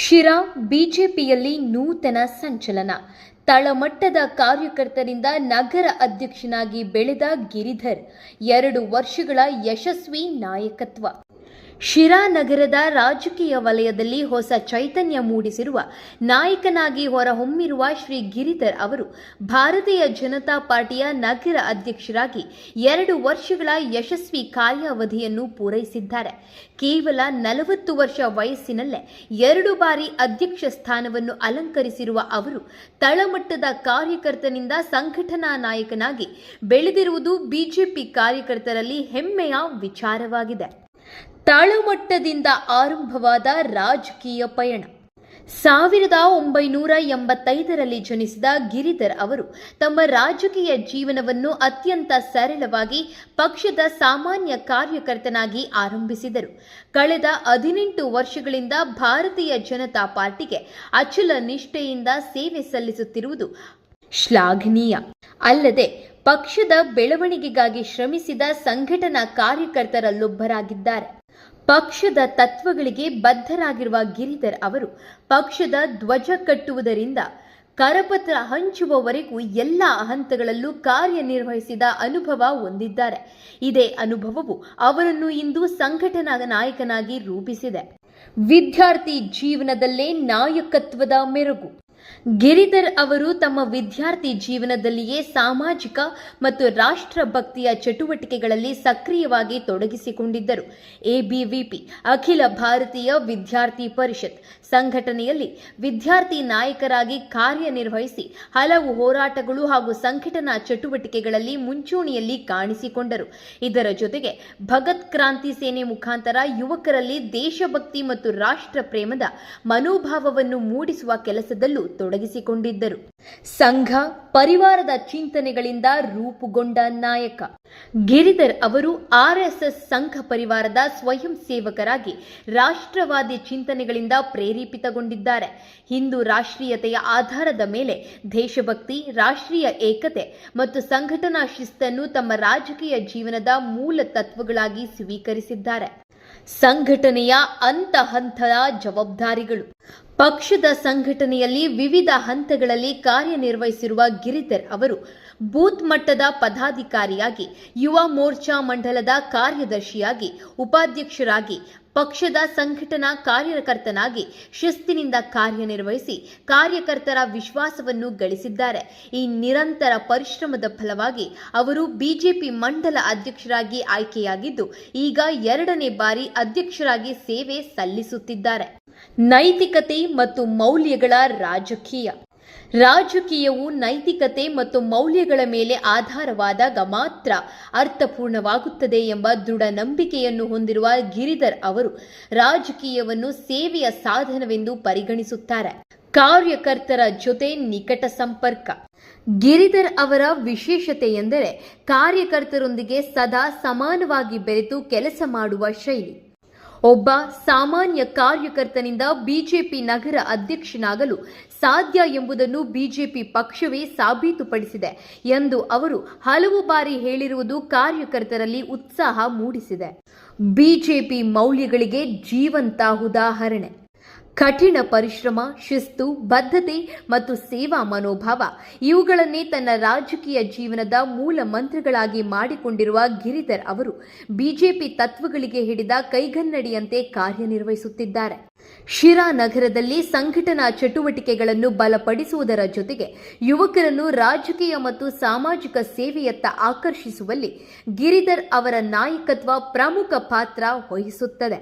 ಶಿರಾ ಬಿಜೆಪಿಯಲ್ಲಿ ನೂತನ ಸಂಚಲನ. ತಳಮಟ್ಟದ ಕಾರ್ಯಕರ್ತರಿಂದ ನಗರ ಅಧ್ಯಕ್ಷನಾಗಿ ಬೆಳೆದ ಗಿರಿಧರ್ 2 ವರ್ಷಗಳ ಯಶಸ್ವಿ ನಾಯಕತ್ವ. ಶಿರಾ ನಗರದ ರಾಜಕೀಯ ವಲಯದಲ್ಲಿ ಹೊಸ ಚೈತನ್ಯ ಮೂಡಿಸಿರುವ ನಾಯಕನಾಗಿ ಹೊರಹೊಮ್ಮಿರುವ ಶ್ರೀ ಗಿರಿಧರ್ ಅವರು ಭಾರತೀಯ ಜನತಾ ಪಾರ್ಟಿಯ ನಗರ ಅಧ್ಯಕ್ಷರಾಗಿ 2 ವರ್ಷಗಳ ಯಶಸ್ವಿ ಕಾರ್ಯಾವಧಿಯನ್ನು ಪೂರೈಸಿದ್ದಾರೆ. ಕೇವಲ 40 ವರ್ಷ ವಯಸ್ಸಿನಲ್ಲೇ 2 ಬಾರಿ ಅಧ್ಯಕ್ಷ ಸ್ಥಾನವನ್ನು ಅಲಂಕರಿಸಿರುವ ಅವರು ತಳಮಟ್ಟದ ಕಾರ್ಯಕರ್ತನಿಂದ ಸಂಘಟನಾ ನಾಯಕನಾಗಿ ಬೆಳೆದಿರುವುದು ಬಿಜೆಪಿ ಕಾರ್ಯಕರ್ತರಲ್ಲಿ ಹೆಮ್ಮೆಯ ವಿಚಾರವಾಗಿದೆ. ತಳಮಟ್ಟದಿಂದ ಆರಂಭವಾದ ರಾಜಕೀಯ ಪಯಣ. 1985ರಲ್ಲಿ ಜನಿಸಿದ ಗಿರಿಧರ್ ಅವರು ತಮ್ಮ ರಾಜಕೀಯ ಜೀವನವನ್ನು ಅತ್ಯಂತ ಸರಳವಾಗಿ ಪಕ್ಷದ ಸಾಮಾನ್ಯ ಕಾರ್ಯಕರ್ತನಾಗಿ ಆರಂಭಿಸಿದರು. ಕಳೆದ 18 ವರ್ಷಗಳಿಂದ ಭಾರತೀಯ ಜನತಾ ಪಾರ್ಟಿಗೆ ಅಚಲ ನಿಷ್ಠೆಯಿಂದ ಸೇವೆ ಸಲ್ಲಿಸುತ್ತಿರುವುದು ಶ್ಲಾಘನೀಯ. ಅಲ್ಲದೆ ಪಕ್ಷದ ಬೆಳವಣಿಗೆಗಾಗಿ ಶ್ರಮಿಸಿದ ಸಂಘಟನಾ ಕಾರ್ಯಕರ್ತರಲ್ಲೊಬ್ಬರಾಗಿದ್ದಾರೆ. ಪಕ್ಷದ ತತ್ವಗಳಿಗೆ ಬದ್ಧರಾಗಿರುವ ಗಿರಿಧರ್ ಅವರು ಪಕ್ಷದ ಧ್ವಜ ಕಟ್ಟುವುದರಿಂದ ಕರಪತ್ರ ಹಂಚುವವರೆಗೂ ಎಲ್ಲ ಹಂತಗಳಲ್ಲೂ ಕಾರ್ಯನಿರ್ವಹಿಸಿದ ಅನುಭವ ಹೊಂದಿದ್ದಾರೆ. ಇದೇ ಅನುಭವವು ಅವರನ್ನು ಇಂದು ಸಂಘಟನಾ ನಾಯಕನಾಗಿ ರೂಪಿಸಿದೆ. ವಿದ್ಯಾರ್ಥಿ ಜೀವನದಲ್ಲೇ ನಾಯಕತ್ವದ ಮೆರುಗು. ಗಿರಿಧರ್ ಅವರು ತಮ್ಮ ವಿದ್ಯಾರ್ಥಿ ಜೀವನದಲ್ಲಿಯೇ ಸಾಮಾಜಿಕ ಮತ್ತು ರಾಷ್ಟ್ರಭಕ್ತಿಯ ಚಟುವಟಿಕೆಗಳಲ್ಲಿ ಸಕ್ರಿಯವಾಗಿ ತೊಡಗಿಸಿಕೊಂಡಿದ್ದರು. ಎಬಿವಿಪಿ ಅಖಿಲ ಭಾರತೀಯ ವಿದ್ಯಾರ್ಥಿ ಪರಿಷತ್ ಸಂಘಟನೆಯಲ್ಲಿ ವಿದ್ಯಾರ್ಥಿ ನಾಯಕರಾಗಿ ಕಾರ್ಯನಿರ್ವಹಿಸಿ ಹಲವು ಹೋರಾಟಗಳು ಹಾಗೂ ಸಂಘಟನಾ ಚಟುವಟಿಕೆಗಳಲ್ಲಿ ಮುಂಚೂಣಿಯಲ್ಲಿ ಕಾಣಿಸಿಕೊಂಡರು. ಇದರ ಜೊತೆಗೆ ಭಗತ್ ಕ್ರಾಂತಿ ಸೇನೆ ಮುಖಾಂತರ ಯುವಕರಲ್ಲಿ ದೇಶಭಕ್ತಿ ಮತ್ತು ರಾಷ್ಟ್ರ ಪ್ರೇಮದ ಮನೋಭಾವವನ್ನು ಮೂಡಿಸುವ ಕೆಲಸದಲ್ಲೂ ತೊಡಗಿಸಿಕೊಂಡಿದ್ದರು. ಸಂಘ ಪರಿವಾರದ ಚಿಂತನೆಗಳಿಂದ ರೂಪುಗೊಂಡ ನಾಯಕ. ಗಿರಿಧರ್ ಅವರು ಆರ್ಎಸ್ಎಸ್ ಸಂಘ ಪರಿವಾರದ ಸ್ವಯಂ ಸೇವಕರಾಗಿ ರಾಷ್ಟ್ರವಾದಿ ಚಿಂತನೆಗಳಿಂದ ಪ್ರೇರೇಪಿತಗೊಂಡಿದ್ದಾರೆ. ಹಿಂದೂ ರಾಷ್ಟ್ರೀಯತೆಯ ಆಧಾರದ ಮೇಲೆ ದೇಶಭಕ್ತಿ, ರಾಷ್ಟ್ರೀಯ ಏಕತೆ ಮತ್ತು ಸಂಘಟನಾ ಶಿಸ್ತನ್ನು ತಮ್ಮ ರಾಜಕೀಯ ಜೀವನದ ಮೂಲ ತತ್ವಗಳಾಗಿ ಸ್ವೀಕರಿಸಿದ್ದಾರೆ. ಸಂಘಟನೆಯ ಹಂತದ ಜವಾಬ್ದಾರಿಗಳು. ಪಕ್ಷದ ಸಂಘಟನೆಯಲ್ಲಿ ವಿವಿಧ ಹಂತಗಳಲ್ಲಿ ಕಾರ್ಯನಿರ್ವಹಿಸಿರುವ ಗಿರಿಧರ್ ಅವರು ಬೂತ್ ಮಟ್ಟದ ಪದಾಧಿಕಾರಿಯಾಗಿ, ಯುವ ಮೋರ್ಚಾ ಮಂಡಲದ ಕಾರ್ಯದರ್ಶಿಯಾಗಿ, ಉಪಾಧ್ಯಕ್ಷರಾಗಿ, ಪಕ್ಷದ ಸಂಘಟನಾ ಕಾರ್ಯಕರ್ತನಾಗಿ ಶಿಸ್ತಿನಿಂದ ಕಾರ್ಯನಿರ್ವಹಿಸಿ ಕಾರ್ಯಕರ್ತರ ವಿಶ್ವಾಸವನ್ನು ಗಳಿಸಿದ್ದಾರೆ. ಈ ನಿರಂತರ ಪರಿಶ್ರಮದ ಫಲವಾಗಿ ಅವರು ಬಿಜೆಪಿ ಮಂಡಲ ಅಧ್ಯಕ್ಷರಾಗಿ ಆಯ್ಕೆಯಾಗಿದ್ದು ಈಗ 2ನೇ ಬಾರಿ ಅಧ್ಯಕ್ಷರಾಗಿ ಸೇವೆ ಸಲ್ಲಿಸುತ್ತಿದ್ದಾರೆ. ನೈತಿಕತೆ ಮತ್ತು ಮೌಲ್ಯಗಳ ರಾಜಕೀಯ. ರಾಜಕೀಯವು ನೈತಿಕತೆ ಮತ್ತು ಮೌಲ್ಯಗಳ ಮೇಲೆ ಆಧಾರವಾದಾಗ ಮಾತ್ರ ಅರ್ಥಪೂರ್ಣವಾಗುತ್ತದೆ ಎಂಬ ದೃಢ ನಂಬಿಕೆಯನ್ನು ಹೊಂದಿರುವ ಗಿರಿಧರ್ ಅವರು ರಾಜಕೀಯವನ್ನು ಸೇವೆಯ ಸಾಧನವೆಂದು ಪರಿಗಣಿಸುತ್ತಾರೆ. ಕಾರ್ಯಕರ್ತರ ಜೊತೆ ನಿಕಟ ಸಂಪರ್ಕ. ಗಿರಿಧರ್ ಅವರ ವಿಶೇಷತೆ ಎಂದರೆ ಕಾರ್ಯಕರ್ತರೊಂದಿಗೆ ಸದಾ ಸಮಾನವಾಗಿ ಬೆರೆತು ಕೆಲಸ ಮಾಡುವ ಶೈಲಿ. ಒಬ್ಬ ಸಾಮಾನ್ಯ ಕಾರ್ಯಕರ್ತನಿಂದ ಬಿಜೆಪಿ ನಗರ ಅಧ್ಯಕ್ಷನಾಗಲು ಸಾಧ್ಯ ಎಂಬುದನ್ನು ಬಿಜೆಪಿ ಪಕ್ಷವೇ ಸಾಬೀತುಪಡಿಸಿದೆ ಎಂದು ಅವರು ಹಲವು ಬಾರಿ ಹೇಳಿರುವುದು ಕಾರ್ಯಕರ್ತರಲ್ಲಿ ಉತ್ಸಾಹ ಮೂಡಿಸಿದೆ. ಬಿಜೆಪಿ ಮೌಲ್ಯಗಳಿಗೆ ಜೀವಂತ ಉದಾಹರಣೆ. ಕಠಿಣ ಪರಿಶ್ರಮ, ಶಿಸ್ತು, ಬದ್ಧತೆ ಮತ್ತು ಸೇವಾ ಮನೋಭಾವ ಇವುಗಳನ್ನೇ ತನ್ನ ರಾಜಕೀಯ ಜೀವನದ ಮೂಲ ಮಂತ್ರಗಳಾಗಿ ಮಾಡಿಕೊಂಡಿರುವ ಗಿರಿಧರ್ ಅವರು ಬಿಜೆಪಿ ತತ್ವಗಳಿಗೆ ಹಿಡಿದ ಕೈಗನ್ನಡಿಯಂತೆ ಕಾರ್ಯನಿರ್ವಹಿಸುತ್ತಿದ್ದಾರೆ. ಶಿರಾ ನಗರದಲ್ಲಿ ಸಂಘಟನಾ ಚಟುವಟಿಕೆಗಳನ್ನು ಬಲಪಡಿಸುವುದರ ಜೊತೆಗೆ ಯುವಕರನ್ನು ರಾಜಕೀಯ ಮತ್ತು ಸಾಮಾಜಿಕ ಸೇವೆಯತ್ತ ಆಕರ್ಷಿಸುವಲ್ಲಿ ಗಿರಿಧರ್ ಅವರ ನಾಯಕತ್ವ ಪ್ರಮುಖ ಪಾತ್ರ ವಹಿಸುತ್ತದೆ.